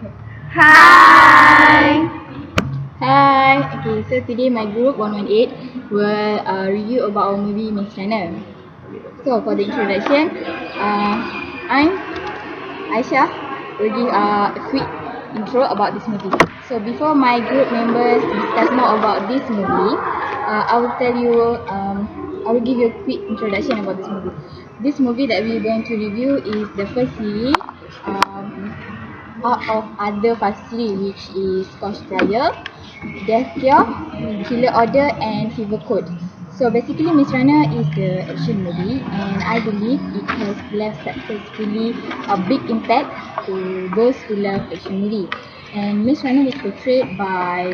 Hi! Hi! Okay, so today my group 118 will review about our movie Miss China. So for the introduction, I'm Aisha will give a quick intro about this movie. So before my group members discuss more about this movie, I will tell you, I will give you a quick introduction about this movie. This movie that we're going to review is the first series out of other past series, which is Cost Trial, Death Cure, Killer Order and Fever Code. So basically Miss Runner is the action movie and I believe it has left successfully a big impact to those who love action movie. And Miss Runner is portrayed by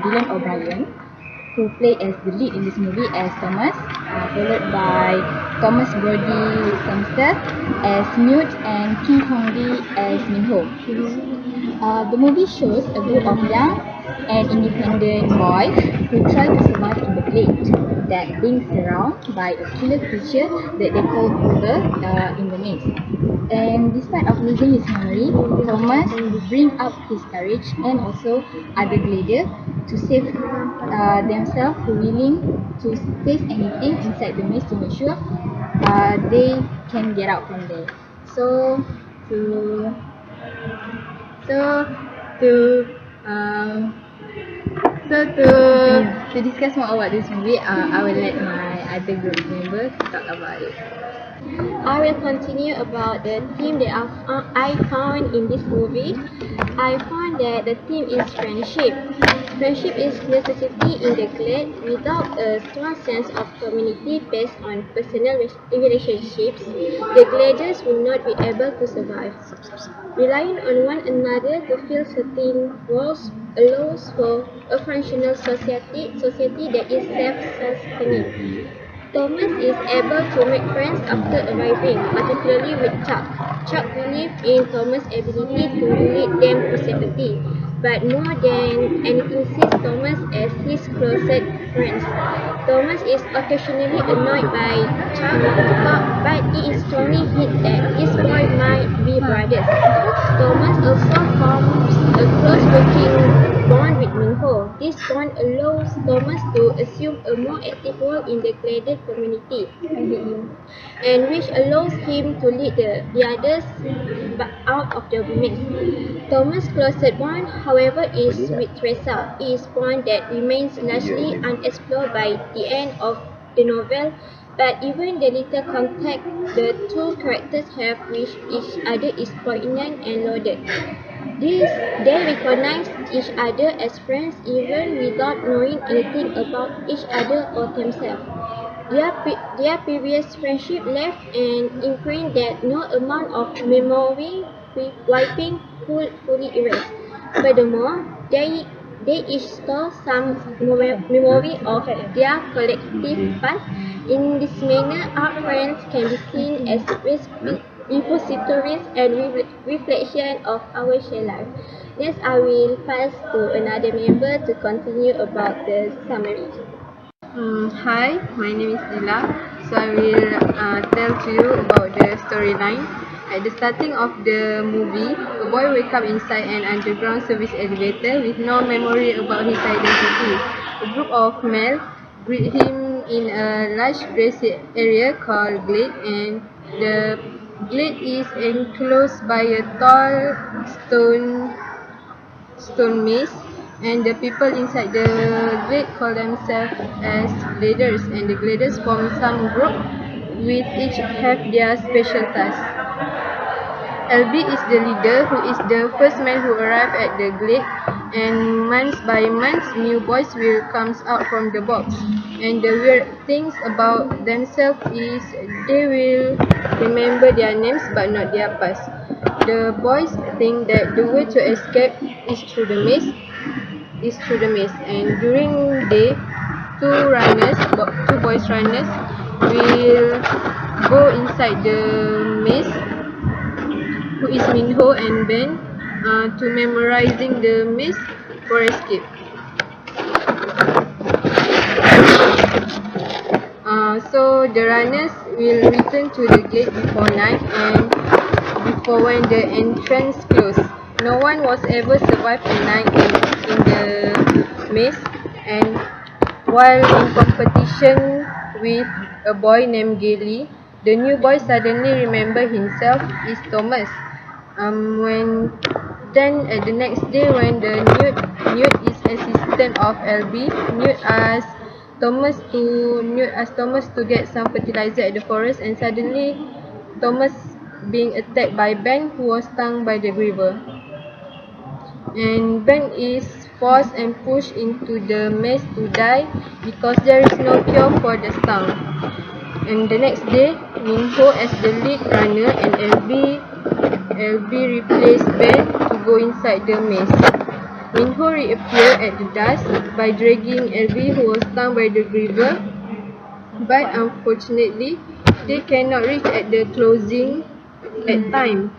Dylan O'Brien, who played as the lead in this movie as Thomas, followed by Thomas Brody Sangster as Newt and Kim Hong Lee as Minho. The movie shows a group of young and independent boys who try to survive in the glade that being surrounded by a killer creature that they call Ogre in the maze. And despite of losing his memory, Thomas bring up his courage and also other gladiators to save themselves, who willing to face anything inside the maze to make sure they can get out from there. So to so to um, to discuss more about this movie, I will let my other group members talk about it. I will continue about the theme that I found in this movie. I found that the theme is friendship. Friendship is necessity in the glade. Without a strong sense of community based on personal relationships, the gladiators will not be able to survive. Relying on one another to fill certain roles allows for a functional society that is self-sustaining. Thomas is able to make friends after arriving, particularly with Chuck. Chuck believes in Thomas' ability to lead them to safety, but more than anything sees Thomas as his closest friend. Thomas is occasionally annoyed by Chuck, but he is strongly hit that this boy might be brothers. Thomas also forms a close working bond with Minho. This bond allows Thomas to assume a more active role in the gladiator community, and which allows him to lead the others out of the maze. Thomas' closest bond, however, is with Teresa. It is bond that remains largely unexplored by the end of the novel, but even the little contact the two characters have with each other is poignant and loaded. They recognize each other as friends even without knowing anything about each other or themselves. Their previous friendship left an imprint that no amount of memory wiping could fully erase. Furthermore, they each store some memory of their collective past. In this manner, our friends can be seen as repositories and reflection of our shared life. Next, I will pass to another member to continue about the summary. Hi, my name is Dila. So I will tell to you about the storyline. At the starting of the movie, a boy wakes up inside an underground service elevator with no memory about his identity. A group of males greet him in a large grassy area called glade, and the glade is enclosed by a tall stone maze, and the people inside the glade call themselves as gliders, and the gliders form some group with each have their special task. LB is the leader, who is the first man who arrived at the glade, and months by months new boys will comes out from the box, and the weird things about themselves is they will remember their names but not their past. The boys think that the way to escape is through the maze, and during day, two boys runners will go inside the maze, who is Minho and Ben, to memorizing the maze for escape. So the runners will return to the gate before night and before when the entrance closes. No one was ever survived a night in the maze, and while in competition with a boy named Gailey, the new boy suddenly remembered himself is Thomas. When then the next day, when the Newt is assistant of LB, Newt asked Thomas to get some fertilizer at the forest, and suddenly Thomas being attacked by Ben, who was stung by the river. And Ben is forced and pushed into the maze to die because there is no cure for the stung. And the next day, Minho as the lead runner and LB replaced Ben to go inside the maze. Minho reappeared at the dusk by dragging LB who was stung by the river, but unfortunately, they cannot reach at the closing at time.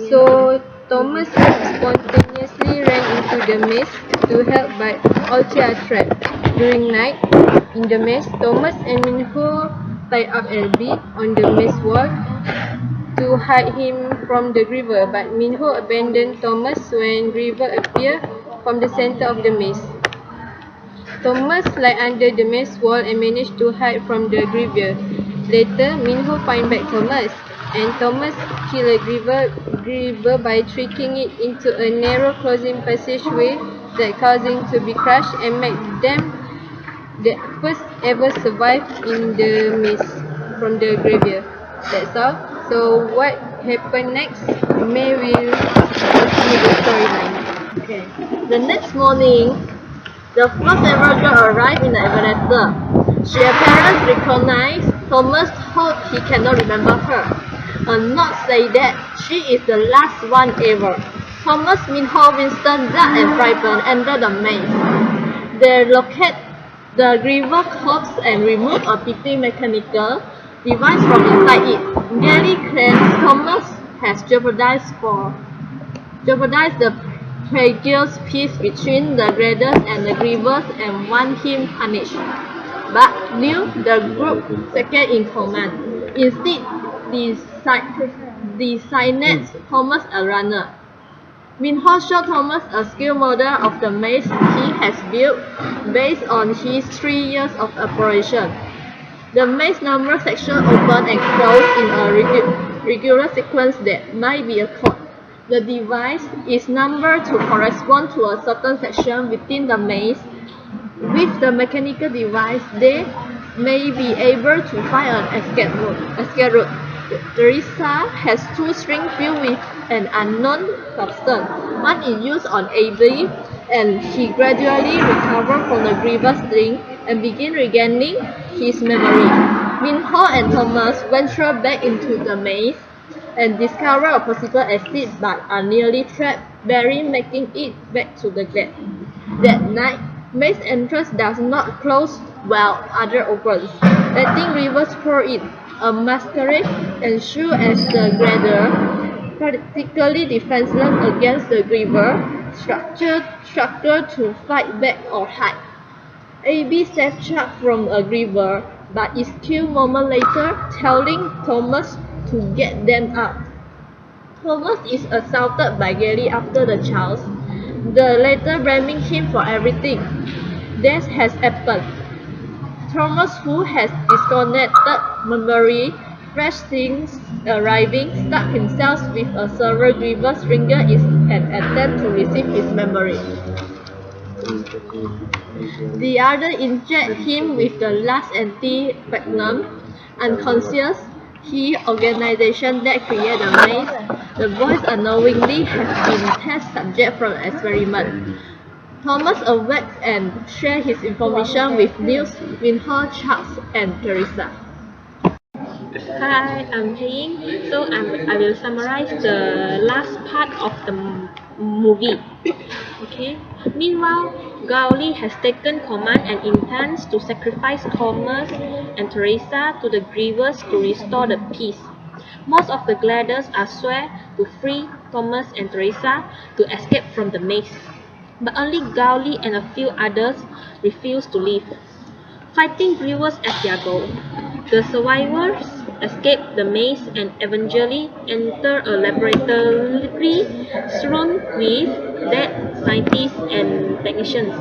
So Thomas spontaneously ran into the maze to help, but all three are trapped. During night, in the maze, Thomas and Minho tied up LB on the maze wall to hide him from the river, but Minho abandoned Thomas when river appeared from the center of the maze. Thomas lay under the maze wall and managed to hide from the graveyard. Later, Minho find back Thomas, and Thomas killed a griever by tricking it into a narrow closing passageway that caused it to be crushed and made them the first ever survive in the maze from the graveyard. That's all. So what happened next? May will continue the storyline. Okay. The next morning, the first ever girl arrived in the elevator. She apparently recognized Thomas, hoped he cannot remember her. And not say that she is the last one ever. Thomas, Minho, Winston, Jack, and Frightened enter the maze. They locate the griever corpse and remove a PT mechanical device from inside it. Gary claims Thomas has jeopardized the precious peace between the graders and the grievers and want him punished. But Liu, the group second in command, instead designates Thomas a runner. Minho showed Thomas a skill model of the maze he has built based on his 3 years of operation. The maze number section open and close in a regular sequence that might be a code. The device is numbered to correspond to a certain section within the maze. With the mechanical device, they may be able to find an escape route. Teresa has 2 strings filled with an unknown substance. One is used on AB, and he gradually recovers from the grievous sting and begins regaining his memory. Minho and Thomas venture back into the maze and discover a possible exit but are nearly trapped, barely making it back to the gate. That night, maze entrance does not close while other opens, letting rivers pour in. A masquerade ensues as the grader, practically defenseless against the griever, struggle to fight back or hide. AB saves Chuck from a griever, but is killed moments later, telling Thomas to get them out. Thomas is assaulted by Gary after the chaos, the latter blaming him for everything. Death has happened. Thomas, who has disconnected memory, fresh things arriving, stuck himself with a server griever's finger in an attempt to receive his memory. The other injected him with the last anti-venom. Unconscious, he organization that created the maze. The boys unknowingly have been test subject from the experiment. Thomas awakes and shares his information with Nils, Minho, Charles, and Teresa. Hi, I'm Paying. So I will summarize the last part of the movie. Okay. Meanwhile, Gowley has taken command and intends to sacrifice Thomas and Teresa to the grievers to restore the peace. Most of the gliders are swear to free Thomas and Teresa to escape from the maze, but only Gowley and a few others refuse to leave, fighting grievers as their goal. The survivors escape the maze and eventually enter a laboratory strewn with dead scientists and technicians.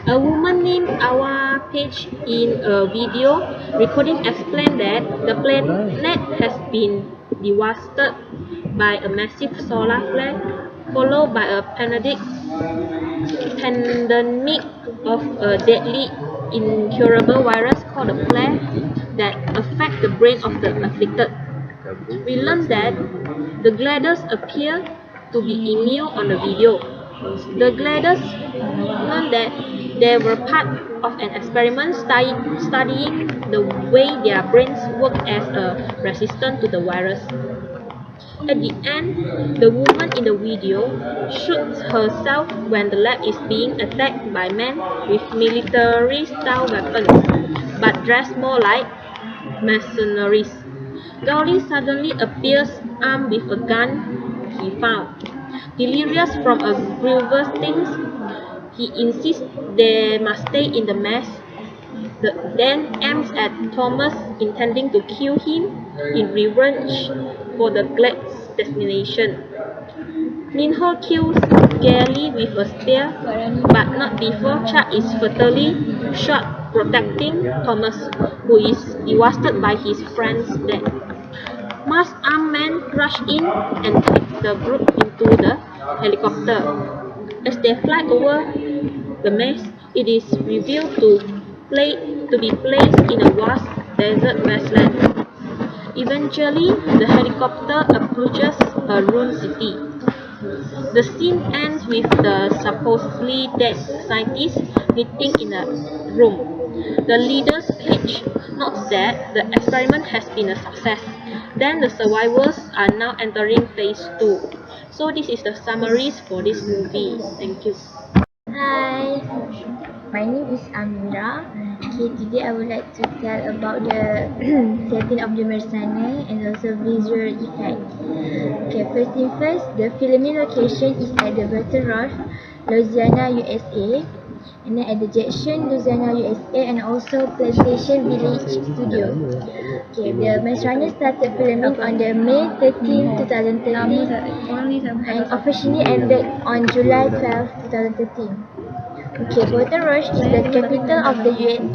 A woman named Awa Page in a video recording explained that the planet has been devastated by a massive solar flare, followed by a pandemic of a deadly, incurable virus called the plague that affect the brain of the afflicted. We learned that the gliders appear to be immune on the video. The gliders learned that they were part of an experiment studying the way their brains work as a resistance to the virus. At the end, the woman in the video shoots herself when the lab is being attacked by men with military-style weapons, but dressed more like mercenaries. Gowley suddenly appears armed with a gun he found. Delirious from a grievous things, he insists they must stay in the mess, then aims at Thomas, intending to kill him in revenge for the Glad's destination. Minho kills Gally with a spear, but not before Chuck is fatally shot protecting Thomas, who is devastated by his friend's death. Masked armed men rush in and take the group into the helicopter. As they fly over the maze, it is revealed to be placed in a vast desert wasteland. Eventually, the helicopter approaches a ruined city. The scene ends with the supposedly dead scientists meeting in a room. The leader's page notes that the experiment has been a success. Then the survivors are now entering phase 2. So this is the summaries for this movie. Thank you. Hi, my name is Amira. Okay, today I would like to tell about the setting of the Mersana and also visual effect. Okay, first thing first, the filming location is at the Baton Rouge, Louisiana, USA, and then at the Jackson, Louisiana, USA, and also Plantation Village Studio. Okay, the Mersana started filming on the May 13, 2013 and officially ended on July 12, 2013. Okay, Baton Rouge is the capital of the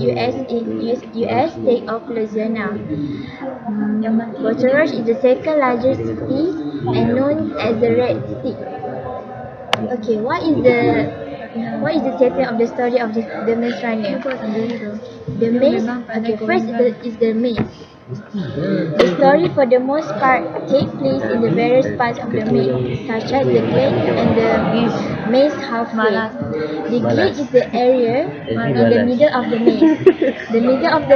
US state of Louisiana. Baton Rouge is the second largest city and known as the Red Stick. Okay, what is the setting of the story of the Maze Runner? The maze. Okay, first is the maze. The story for the most part take place in the various parts of the maze, such as the glade and the maze halfway. The glade is the area in the middle of the maze. The middle of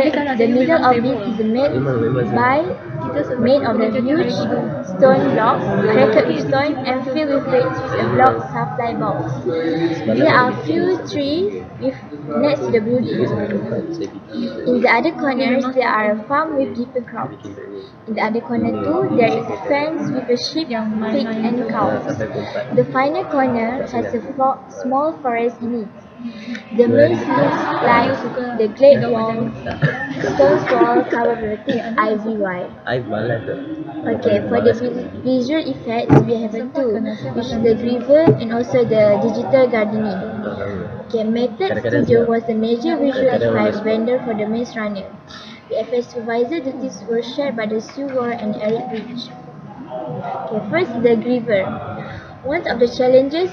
this is made of the huge stone blocks, cracked with stone and filled with weights with a block supply box. There are few trees next to the building. In the other corners, there are a farm with different crops. In the other corner too, there is a fence with a sheep, pig and cows. The final corner has a small forest in it. The maze looks like the great wall, stone wall covered with thick ivy wire. Okay, for the visual effects, we have two, which is the river and also the digital gardening. Okay, Method Studio was the major visual effects vendor for the Maze Runner. The FS supervisor duties were shared by the Sue Ward and Eric Rich. Okay, first the Griever. One of the challenges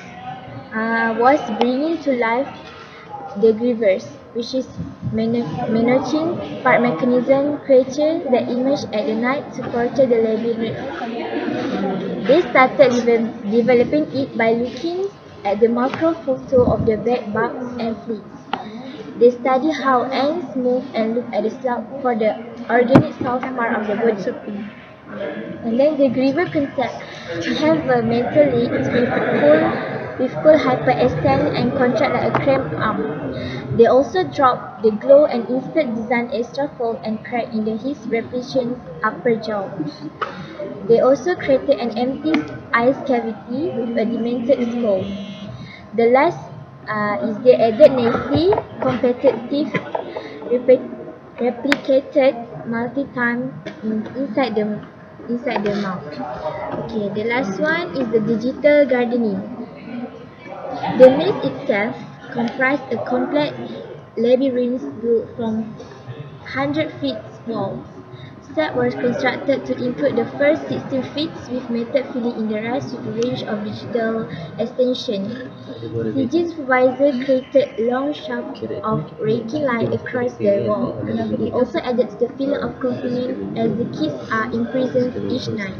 was bringing to life the Grievers, which is menacing part mechanism creature that emerged at the night to portray the labyrinth. They started developing it by looking at the macro photo of the bed bugs and fleas. They study how ants move and look at the slug for the organic soft part of the body. And then the Griever concept have a mental leads with full hyperextend and contract like a cramped arm. They also drop the glow and insert design extra fold and crack in his replication's upper jaw. They also created an empty ice cavity with a demented skull. The last is they added nicely competitive replicated multi-time inside the mouth. Okay, the last one is the digital gardening. The maze itself comprised a complex labyrinth built from 100 feet walls. Steps were constructed to include the first 16 feet with method filling in the rest with a range of digital extensions. CG supervisor created long shafts of raking line across the wall. It also added to the feeling of confinement as the kids are imprisoned each night.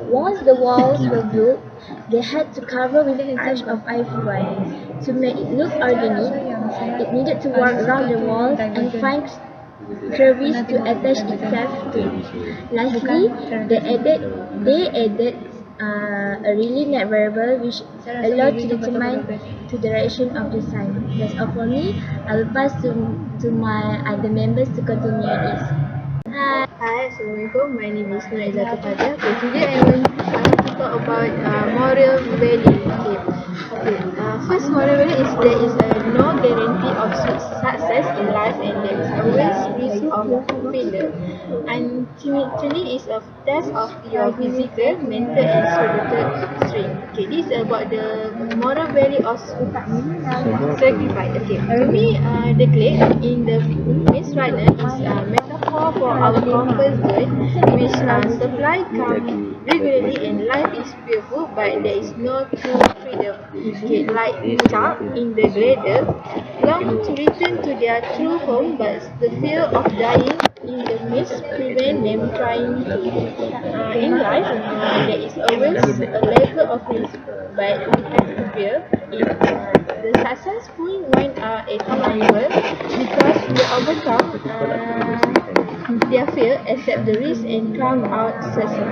Once the walls were built, they had to cover with an arch of ivy wire. To make it look organic, it needed to walk around the walls and find crevice to attach itself to. Lastly, they added a really net variable which allowed to determine the direction of the sun. That's all for me. I will pass to my other members to continue this. Hi, Assalamualaikum. My name is Naiza Kepada. Okay, today I want to talk about moral value. First moral value is there is no guarantee of success in life and there is always risk of failure. Ultimately, is a test of your physical, mental, and spiritual strength. Okay, this is about the moral value of sacrifice. Okay, for me, the clay in the Miss Runner is a metaphor for our compass good, which supply come regularly and life is beautiful, but there is no true freedom. Okay, like Chuck in the Glider, long to return to their true home, but the fear of dying in the mist prevent them trying to. In life, there is always a level of risk, but we have to bear it. The successful one are a climber because they overcome their fear, accept the risk, and come out successful.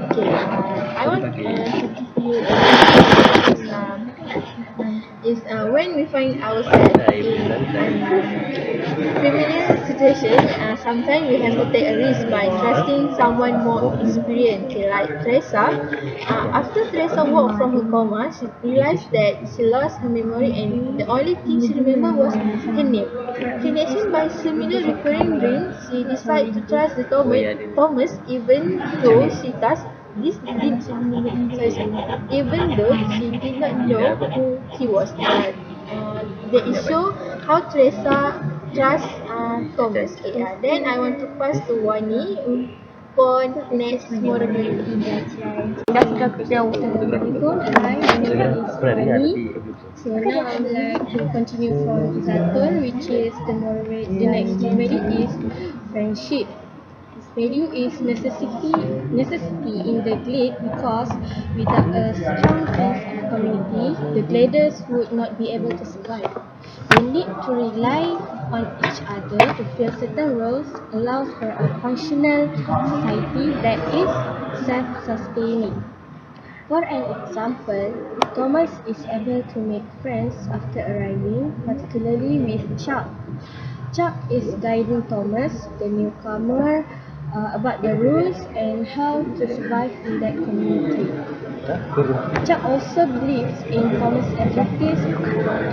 Okay, I want to give you when we find ourselves in familiar situation, sometimes we have to take a risk by trusting someone more experienced. Okay, like Teresa. After Teresa woke from her coma, she realized that she lost her memory and the only thing she remembered was her name. Fascinated by similar recurring dreams, she decided to trust the Thomas even though she does this did even though she did not know who he was. There is show how Teresa trusts Thomas. Okay, then I want to pass to Wani for next moral value. Assalamualaikum. Hi, my name is Rani. So now I would like to continue from Zatul, which is the next value is friendship. This value is necessity in the glade because without a strong sense of community, the gladers would not be able to survive. The need to rely on each other to fill certain roles allows for a functional society that is self-sustaining. For an example, Thomas is able to make friends after arriving, particularly with Chuck. Chuck is guiding Thomas, the newcomer, about the rules and how to survive in that community. Chuck also believes in Thomas' abilities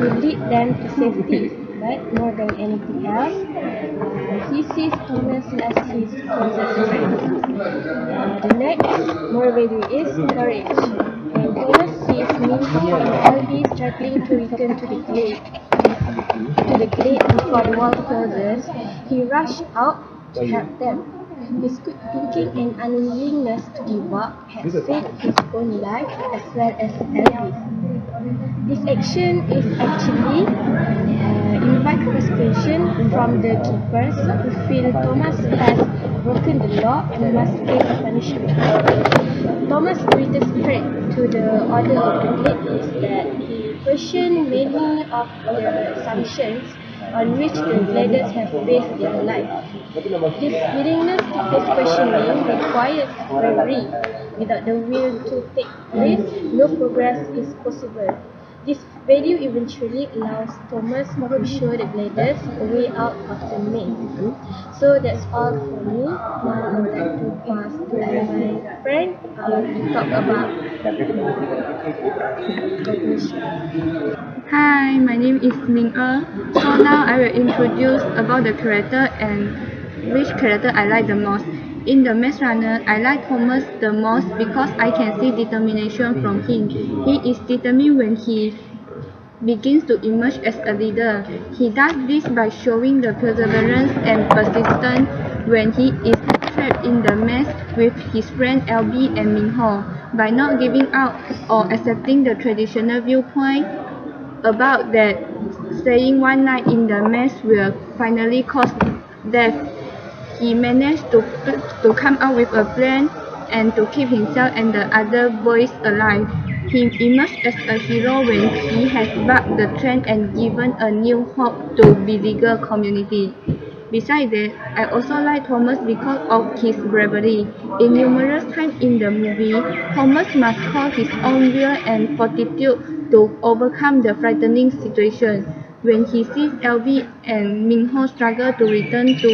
to lead them to safety, but more than anything else, he sees Thomas as his closest friend. The next moral value is courage. When Thomas sees Minho and Aldi struggling to return to the glade before the wall closes, he rushes out to help them. His quick thinking and unwillingness to give up had saved his own life as well as Elvis. This action is actually invite frustration from the keepers who feel Thomas has broken the law and must face punishment. Thomas' greatest threat to the order of the glade is that he questions many of the assumptions on which the gliders have based their life. His willingness to face questioning requires bravery. Without the will to take risks, no progress is possible. This value eventually allows Thomas to show the gliders a way out of the maze. So that's all for me. Now I would like to pass to my friend to talk about cognition. Hi, my name is Ming Er. So now I will introduce about the character and which character I like the most. In The Maze Runner, I like Thomas the most because I can see determination from him. He is determined when he begins to emerge as a leader. He does this by showing the perseverance and persistence when he is trapped in the maze with his friend Albie and Minho. By not giving up or accepting the traditional viewpoint about that staying one night in the maze will finally cause death, he managed to come up with a plan and to keep himself and the other boys alive. He emerged as a hero when he has bucked the trend and given a new hope to beleaguered community. Besides that, I also like Thomas because of his bravery. In numerous times in the movie, Thomas must call his own will and fortitude to overcome the frightening situation. When he sees Elvie and Minho struggle to return to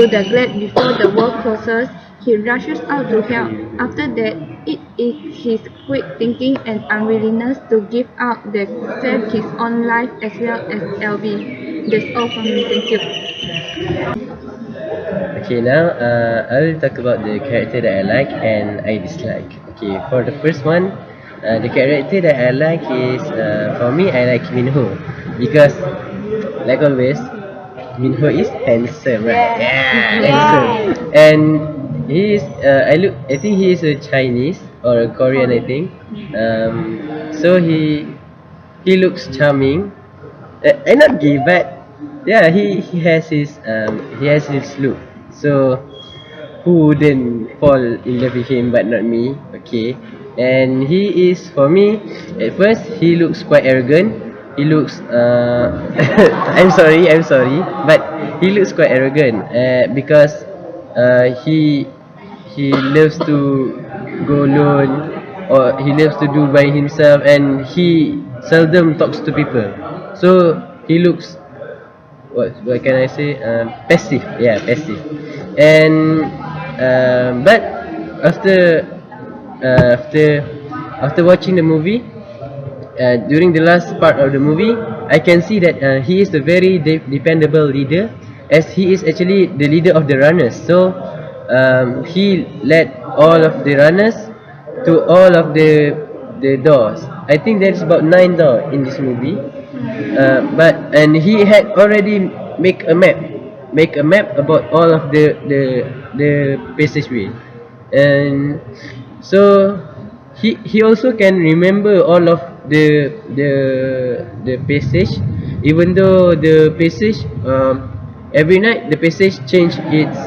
the glade before the world closes, he rushes out to help. After that, it is his quick thinking and unwillingness to give up that saved his own life as well as Elvie. That's all from me. Thank you. Okay, now I will talk about the character that I like and I dislike. Okay, for the first one, the character that I like is for me I like Minho because, like always, Minho is handsome, right? Yeah, handsome, and he is. I think he is a Chinese or a Korean. I think. So he looks charming. Not gay, but yeah, he has his look. So who wouldn't fall in love with him but not me? Okay, and he is for me. At first, he looks quite arrogant. He looks I'm sorry, but he looks quite arrogant because he loves to go alone or he loves to do by himself and he seldom talks to people. So he looks what can I say? Passive, yeah, passive. And but after uh, after after watching the movie, during the last part of the movie, I can see that he is a very dependable leader, as he is actually the leader of the runners. So he led all of the runners to all of the doors. I think there's about 9 doors in this movie. But and he had already make a map about all of the passageway, and so he also can remember all of the passage, even though the passage every night the passage change its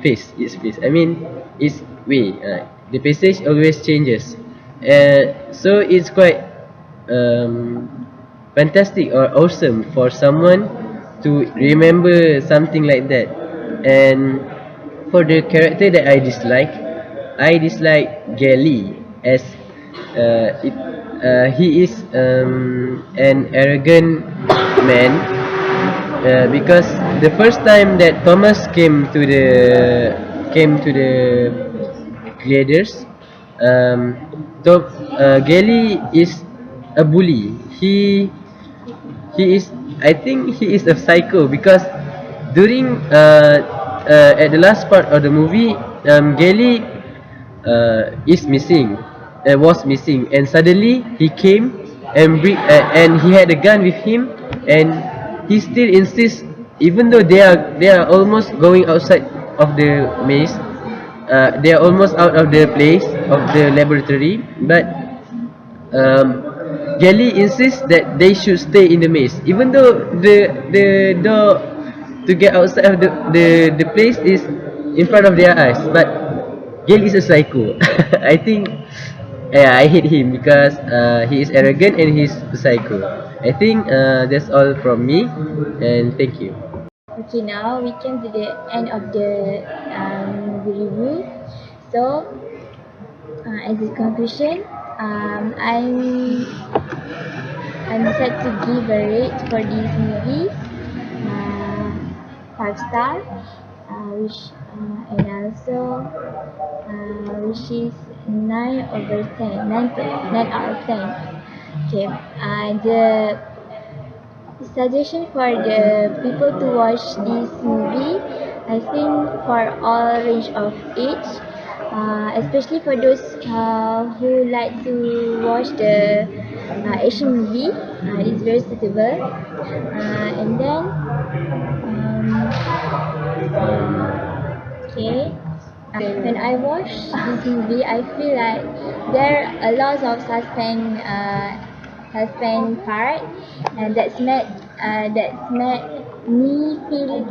face. I mean its way. The passage always changes, so it's quite um, fantastic or awesome for someone to remember something like that. And for the character that I dislike Gally as he is an arrogant man because the first time that Thomas came to the gladiators, Gally is a bully. He is, I think he is a psycho because during at the last part of the movie, Gally is missing, was missing, and suddenly he came and he had a gun with him, and he still insists, even though they are almost going outside of the maze, they are almost out of the place of the laboratory, but Gally insists that they should stay in the maze, even though the door to get outside of the place is in front of their eyes. But Gally is a psycho. I think, yeah, I hate him because he is arrogant and he's a psycho. I think that's all from me, and thank you. Okay, now we came to the end of the movie review. So, as a conclusion, I'm decided to give a rate for this movie, 5 star, and also which is 9/10, 9 out of 10. Okay, the Suggestion for the people to watch this movie, I think for all range of age, especially for those who like to watch the action movie, it's very suitable. And then, okay, when I watch this movie, I feel like there are a lot of suspense part, and that's made me feel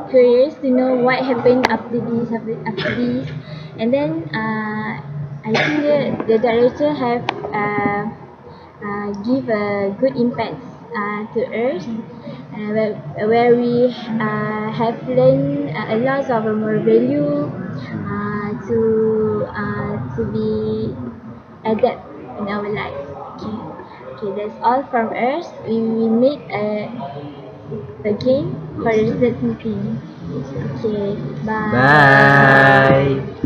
curious to know what happened after this, and then I think the director have give a good impact to us, where we have learned a lot of more value to be adapt in our life. Okay, okay, that's all from us. We will meet again for the next meeting. Okay, bye. Bye.